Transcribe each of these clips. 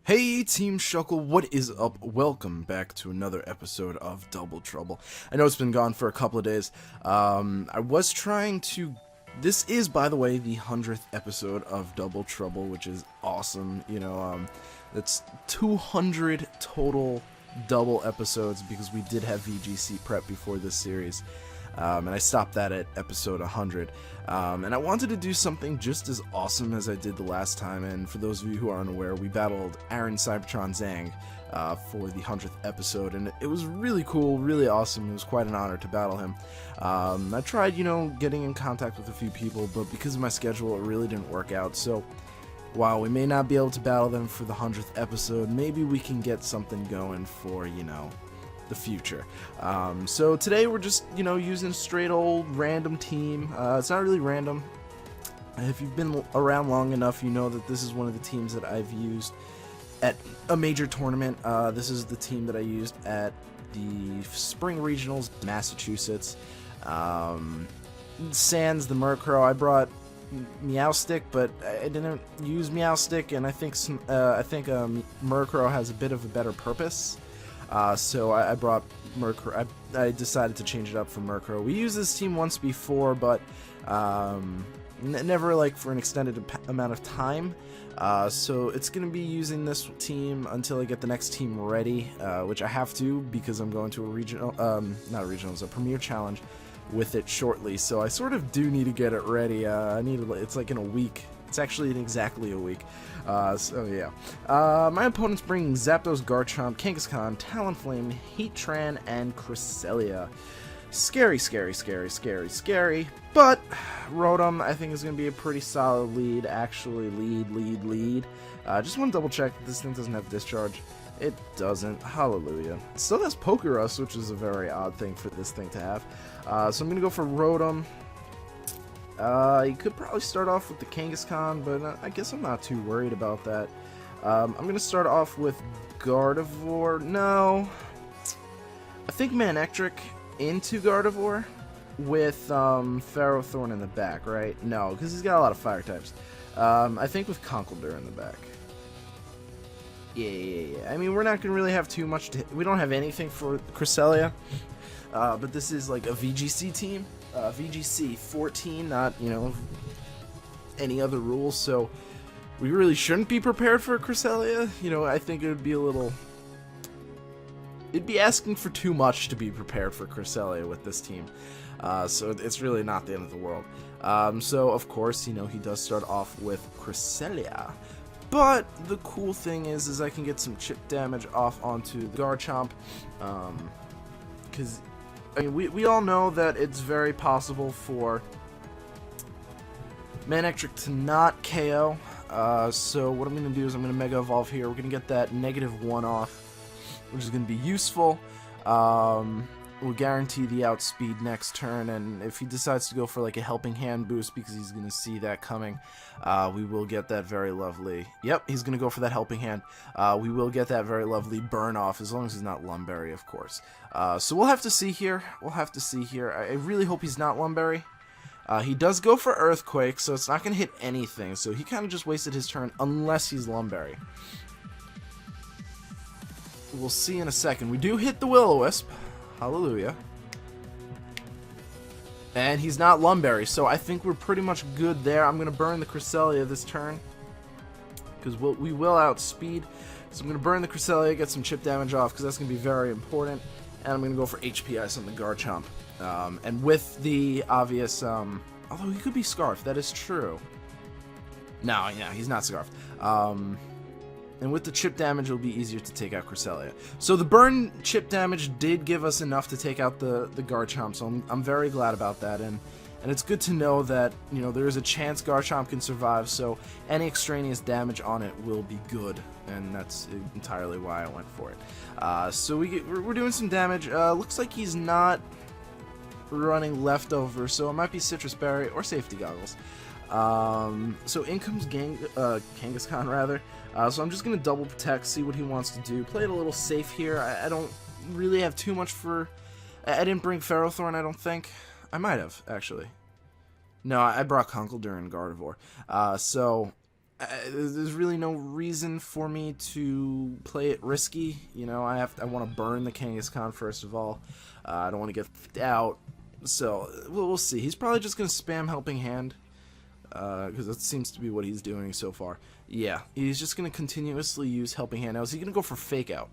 Hey Team Shuckle, what is up? Welcome back to another episode of Double Trouble. I know it's been gone for a couple of days. I was trying to... This is, by the way, the 100th episode of Double Trouble, which is awesome. You know, that's 200 total double episodes because we did have VGC prep before this series. And I stopped that at episode 100. And I wanted to do something just as awesome as I did the last time. And for those of you who are unaware, we battled Aaron Cybertron Zhang for the 100th episode. And it was really cool, really awesome. It was quite an honor to battle him. I tried, getting in contact with a few people, but because of my schedule, it really didn't work out. So while we may not be able to battle them for the 100th episode, maybe we can get something going for, the future. So today we're just, using a straight old random team. It's not really random. If you've been around long enough, you know that this is one of the teams that I've used at a major tournament. This is the team that I used at the Spring Regionals, Massachusetts. Sans the Murkrow. I brought Meowstick, but I didn't use Meowstick, and I think Murkrow has a bit of a better purpose. So I brought Murkrow. I decided to change it up for Murkrow. We used this team once before, but never like for an extended amount of time. So it's going to be using this team until I get the next team ready, which I have to because I'm going to a regional, not a regional, it's a Premier Challenge with it shortly. So I sort of do need to get it ready. It's like in a week. It's actually in exactly a week. So yeah. My opponent's bringing Zapdos, Garchomp, Kangaskhan, Talonflame, Heatran, and Cresselia. Scary, scary, scary, scary, scary. But Rotom, I think, is going to be a pretty solid lead. Actually, lead. Just want to double check that this thing doesn't have Discharge. It doesn't. Hallelujah. It still has Pokerus, which is a very odd thing for this thing to have. So I'm going to go for Rotom. You could probably start off with the Kangaskhan, but I guess I'm not too worried about that. I'm going to start off with Gardevoir. No. I think Manectric into Gardevoir with Ferrothorn in the back, right? No, because he's got a lot of fire types. I think with Conkeldurr in the back. Yeah. I mean, we're not going to really have too much to... We don't have anything for Cresselia, but this is like a VGC team. VGC 14, not, any other rules, so we really shouldn't be prepared for Cresselia. I think it would be it'd be asking for too much to be prepared for Cresselia with this team. So it's really not the end of the world. So, of course, he does start off with Cresselia. But the cool thing is I can get some chip damage off onto the Garchomp, because... I mean, we all know that it's very possible for Manectric to not KO, so what I'm going to do is I'm going to Mega Evolve here. We're going to get that -1 off, which is going to be useful. We'll guarantee the outspeed next turn, and if he decides to go for like a Helping Hand boost because he's going to see that coming, we will get that very lovely... Yep, he's going to go for that Helping Hand. We will get that very lovely burn off, as long as he's not Lumberry, of course. So we'll have to see here. I really hope he's not Lumberry. He does go for Earthquake, so it's not going to hit anything, so he kind of just wasted his turn, unless he's Lumberry. We'll see in a second. We do hit the Will-O-Wisp. Hallelujah. And he's not Lumberry, so I think we're pretty much good there. I'm going to burn the Cresselia this turn, because we will outspeed. So I'm going to burn the Cresselia, get some chip damage off, because that's going to be very important. And I'm going to go for HP Ice on the Garchomp. And with the obvious... although he could be Scarf, that is true. No, he's not Scarf. And with the chip damage, it'll be easier to take out Cresselia. So the burn chip damage did give us enough to take out the Garchomp, so I'm very glad about that. And it's good to know that, there is a chance Garchomp can survive, so any extraneous damage on it will be good. And that's entirely why I went for it. So we're doing some damage. Looks like he's not running Leftover, so it might be Citrus Berry or Safety Goggles. So in comes Kangaskhan, rather. So I'm just going to double protect, see what he wants to do. Play it a little safe here. I don't really have too much for... I didn't bring Ferrothorn, I don't think. I might have, actually. No, I brought Conkeldurr and Gardevoir. So there's really no reason for me to play it risky. You know, I want to burn the Kangaskhan first of all. I don't want to get out. So we'll see. He's probably just gonna spam Helping Hand, because that seems to be what he's doing so far. Yeah, he's just gonna continuously use Helping Hand. Now, is he gonna go for Fake Out?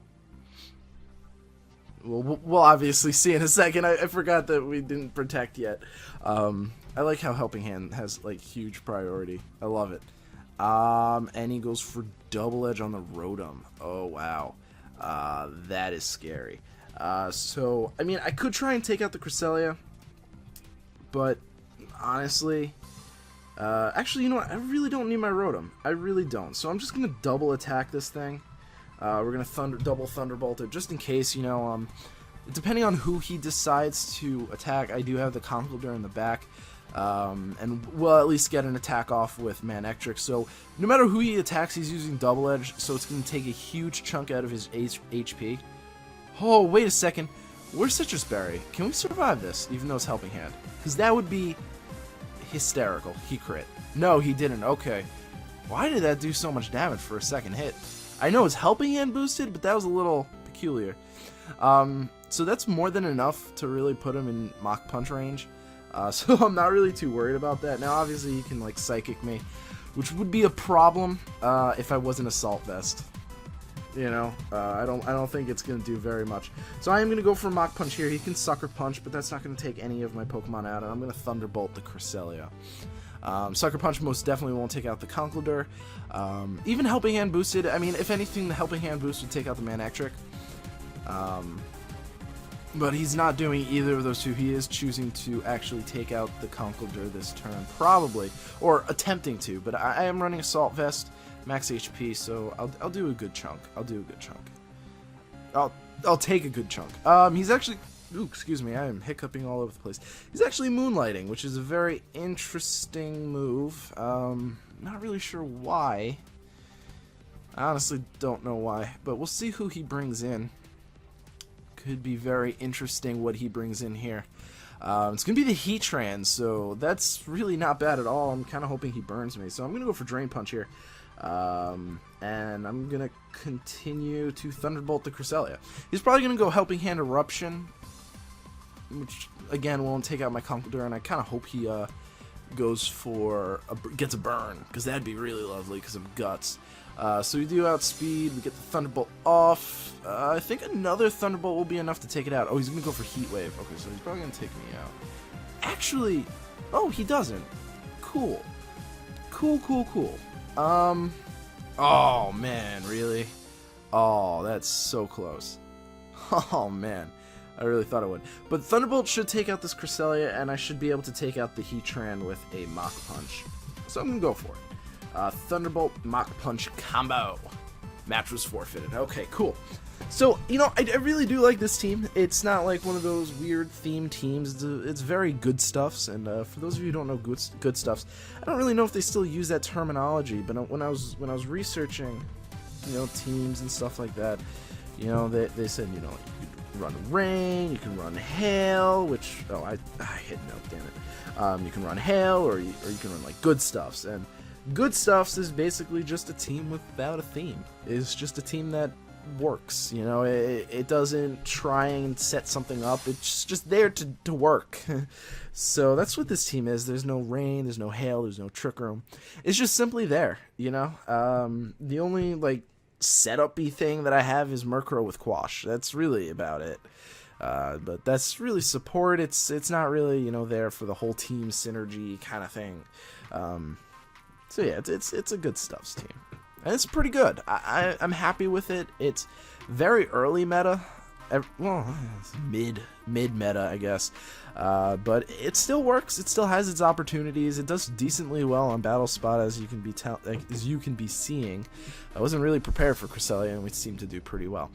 Well, we'll obviously see in a second. I forgot that we didn't protect yet. I like how Helping Hand has like huge priority. I love it. And he goes for Double Edge on the Rotom. Oh wow, that is scary. So I mean, I could try and take out the Cresselia, but honestly, actually, you know what? I really don't need my Rotom. I really don't. So I'm just gonna double attack this thing. We're gonna double Thunderbolt it just in case. You know, depending on who he decides to attack, I do have the Conkeldurr in the back. And we'll at least get an attack off with Manectric. So no matter who he attacks, he's using Double Edge, so it's going to take a huge chunk out of his HP. Oh, wait a second. Where's Citrus Berry? Can we survive this, even though it's Helping Hand? Because that would be hysterical. He crit. No, he didn't. Okay. Why did that do so much damage for a second hit? I know it's Helping Hand boosted, but that was a little peculiar. So that's more than enough to really put him in Mach Punch range. So I'm not really too worried about that. Now, obviously, he can like Psychic me, which would be a problem if I wasn't Assault Vest. You know, I don't think it's gonna do very much. So I am gonna go for Mach Punch here. He can Sucker Punch, but that's not gonna take any of my Pokemon out, and I'm gonna Thunderbolt the Cresselia. Sucker Punch most definitely won't take out the Conkeldurr. Even Helping Hand boosted. I mean, if anything, the Helping Hand boost would take out the Manectric. But he's not doing either of those two. He is choosing to actually take out the Conkeldurr this turn, probably, or attempting to. But I am running Assault Vest, max HP, so I'll do a good chunk. I'll do a good chunk. I'll take a good chunk. He's actually, ooh, excuse me, I am hiccuping all over the place. He's actually Moonlighting, which is a very interesting move. Not really sure why. I honestly don't know why, but we'll see who he brings in. Could be very interesting what he brings in here. It's going to be the Heatran, so that's really not bad at all. I'm kind of hoping he burns me. So I'm going to go for Drain Punch here. And I'm going to continue to Thunderbolt the Cresselia. He's probably going to go Helping Hand Eruption, which, again, won't take out my Conkeldurr, and I kind of hope he goes for gets a burn, because that'd be really lovely because of Guts. So we do Outspeed, we get the Thunderbolt off. I think another Thunderbolt will be enough to take it out. Oh, he's going to go for Heat Wave. Okay, so he's probably going to take me out. Actually, oh, he doesn't. Cool. Cool. Oh, man, really? Oh, that's so close. Oh, man. I really thought it would. But Thunderbolt should take out this Cresselia, and I should be able to take out the Heatran with a Mach Punch. So I'm going to go for it. Thunderbolt Mach Punch combo. Match was forfeited. Okay, cool. So, you know, I really do like this team. It's not like one of those weird themed teams. It's very good stuffs, and for those of you who don't know good stuffs, I don't really know if they still use that terminology, but when I was researching, you know, teams and stuff like that, you know, they said, you know, you can run Rain, you can run Hail, which, oh, I hit no, damn it. You can run Hail, or you can run, like, Good Stuffs, and Good Stuffs is basically just a team without a theme. It's just a team that works, you know. It doesn't try and set something up. It's just there to work. So that's what this team is. There's no Rain, there's no Hail, there's no Trick Room. It's just simply there, you know. The only, like, setup-y thing that I have is Murkrow with Quash. That's really about it. But that's really support. It's not really, you know, there for the whole team synergy kind of thing. So yeah, it's a Good Stuffs team, and it's pretty good. I'm happy with it. It's very early meta, well, it's mid meta, I guess, but it still works. It still has its opportunities. It does decently well on Battle Spot, as you can be seeing. I wasn't really prepared for Cresselia, and we seem to do pretty well.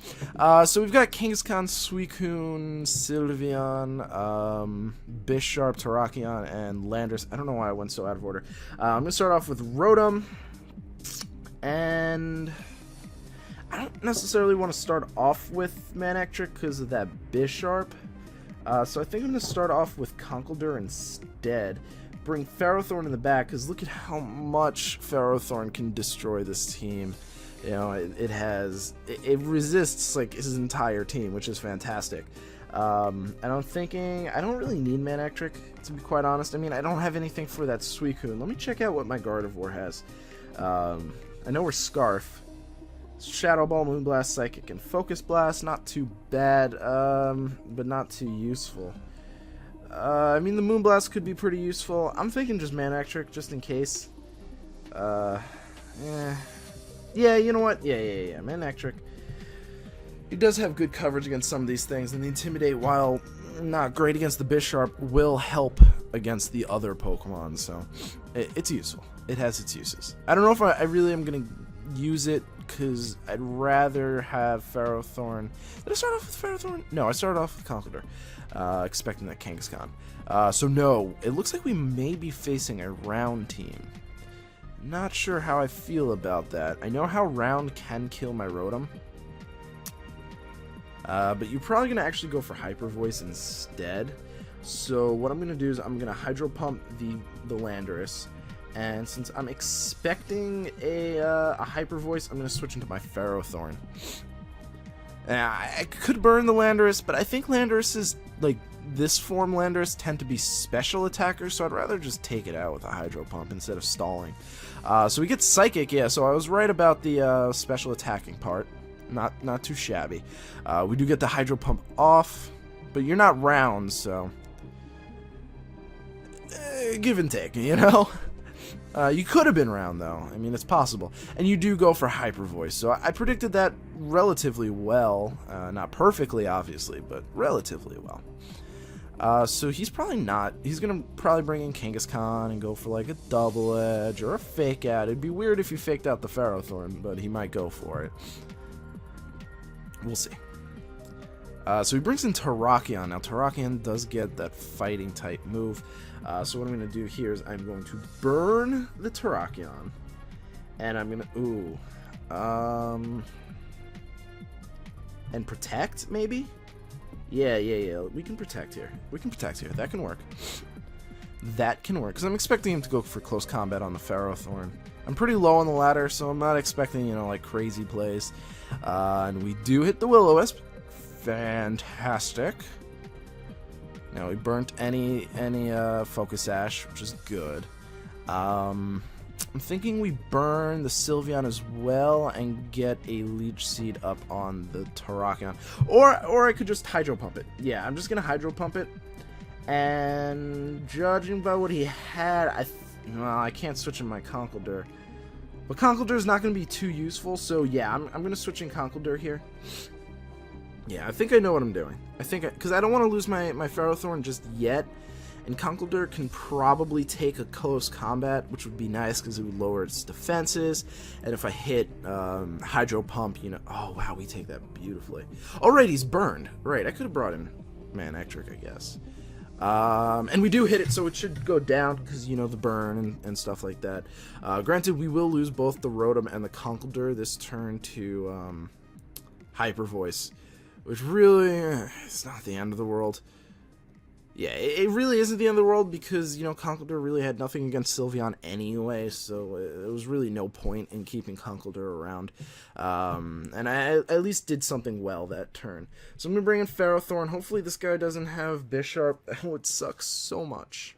So we've got Kangaskhan, Suicune, Sylveon, Bisharp, Terrakion, and Landorus. I don't know why I went so out of order. I'm gonna start off with Rotom, and I don't necessarily want to start off with Manectric because of that Bisharp. So I think I'm going to start off with Conkeldurr instead, bring Ferrothorn in the back, because look at how much Ferrothorn can destroy this team. You know, it resists like his entire team, which is fantastic. And I'm thinking I don't really need Manectric, to be quite honest. I mean, I don't have anything for that Suicune. Let me check out what my Gardevoir has. I know we're Scarf, Shadow Ball, Moonblast, Psychic, and Focus Blast. Not too bad, but not too useful. I mean, the Moonblast could be pretty useful. I'm thinking just Manectric, just in case. Yeah, you know what? Yeah, Manectric. He does have good coverage against some of these things, and the Intimidate, while not great against the Bisharp, will help against the other Pokemon, so it's useful. It has its uses. I don't know if I really am going to use it, because I'd rather have Ferrothorn. Did I start off with Ferrothorn? No, I started off with Conkeldurr, expecting that Kangaskhan. So no, it looks like we may be facing a Round team. Not sure how I feel about that. I know how Round can kill my Rotom. But you're probably going to actually go for Hyper Voice instead. So what I'm going to do is I'm going to Hydro Pump the Landorus. And since I'm expecting a Hyper Voice, I'm going to switch into my Ferrothorn. I could burn the Landorus, but I think Landorus is, like, this form Landorus tend to be special attackers, so I'd rather just take it out with a Hydro Pump instead of stalling. So we get Psychic, yeah, so I was right about the special attacking part. Not too shabby. We do get the Hydro Pump off, but you're not Round, so give and take, you know? You could have been Round, though. I mean, it's possible. And you do go for Hyper Voice, so I predicted that relatively well. Not perfectly, obviously, but relatively well. So he's probably not. He's going to probably bring in Kangaskhan and go for, like, a Double Edge or a Fake Out. It'd be weird if he faked out the Ferrothorn, but he might go for it. We'll see. So he brings in Terrakion. Now, Terrakion does get that fighting type move. So what I'm going to do here is I'm going to burn the Terrakion. And I'm going to... and protect, maybe? Yeah. We can protect here. That can work. Because I'm expecting him to go for close combat on the Ferrothorn. I'm pretty low on the ladder, so I'm not expecting, you know, like, crazy plays. And we do hit the Will-O-Wisp. Fantastic. Now, we burnt any Focus Sash, which is good. I'm thinking we burn the Sylveon as well and get a Leech Seed up on the Terrakion. Or I could just Hydro Pump it. Yeah, I'm just going to Hydro Pump it. And judging by what he had, well, I can't switch in my Conkeldurr. But Conkeldurr is not going to be too useful, so yeah, I'm going to switch in Conkeldurr here. Yeah, I think I know what I'm doing. Because I don't want to lose my Ferrothorn just yet. And Conkeldurr can probably take a close combat, which would be nice because it would lower its defenses. And if I hit Hydro Pump, you know... Oh, wow, we take that beautifully. Oh, right, he's burned. Right, I could have brought in Manectric, I guess. And we do hit it, so it should go down because, you know, the burn and stuff like that. Granted, we will lose both the Rotom and the Conkeldurr this turn to Hyper Voice, which really it's not the end of the world. Yeah, it really isn't the end of the world because, you know, Conkeldurr really had nothing against Sylveon anyway, so there was really no point in keeping Conkeldurr around. And I at least did something well that turn. So I'm going to bring in Ferrothorn. Hopefully this guy doesn't have Bisharp. That would suck so much.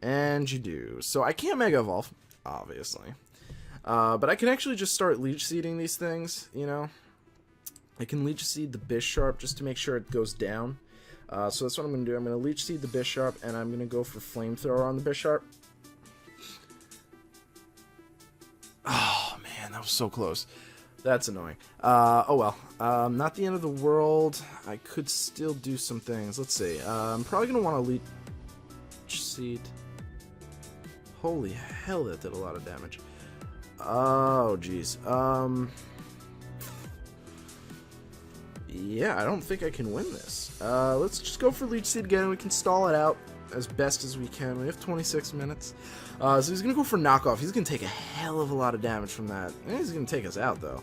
And you do. So I can't Mega Evolve, obviously. But I can actually just start Leech Seeding these things, you know. I can Leech Seed the Bisharp just to make sure it goes down. So that's what I'm going to do. I'm going to Leech Seed the Bisharp, and I'm going to go for Flamethrower on the Bisharp. Oh, man, that was so close. That's annoying. Oh, well. Not the end of the world. I could still do some things. Let's see. I'm probably going to want to Leech Seed. Holy hell, that did a lot of damage. Oh, jeez. Yeah, I don't think I can win this. Let's just go for Leech Seed again, and we can stall it out as best as we can. We have 26 minutes. So he's going to go for Knockoff. He's going to take a hell of a lot of damage from that. He's going to take us out, though.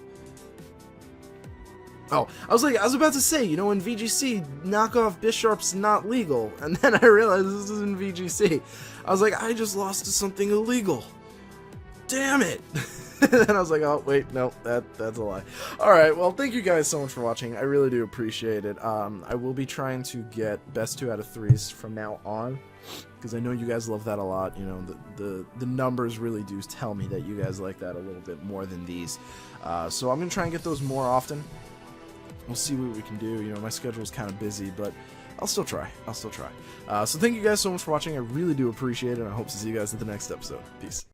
Oh, I was about to say, you know, in VGC, knockoff Bisharp's not legal, and then I realized this is in VGC. I was like, I just lost to something illegal. Damn it! And then I was like, oh, wait, no, that's a lie. Alright, well, thank you guys so much for watching. I really do appreciate it. I will be trying to get best 2 out of 3s from now on, because I know you guys love that a lot. You know, the numbers really do tell me that you guys like that a little bit more than these. So I'm going to try and get those more often. We'll see what we can do. You know, my schedule's kind of busy, but I'll still try. So thank you guys so much for watching. I really do appreciate it, and I hope to see you guys at the next episode. Peace.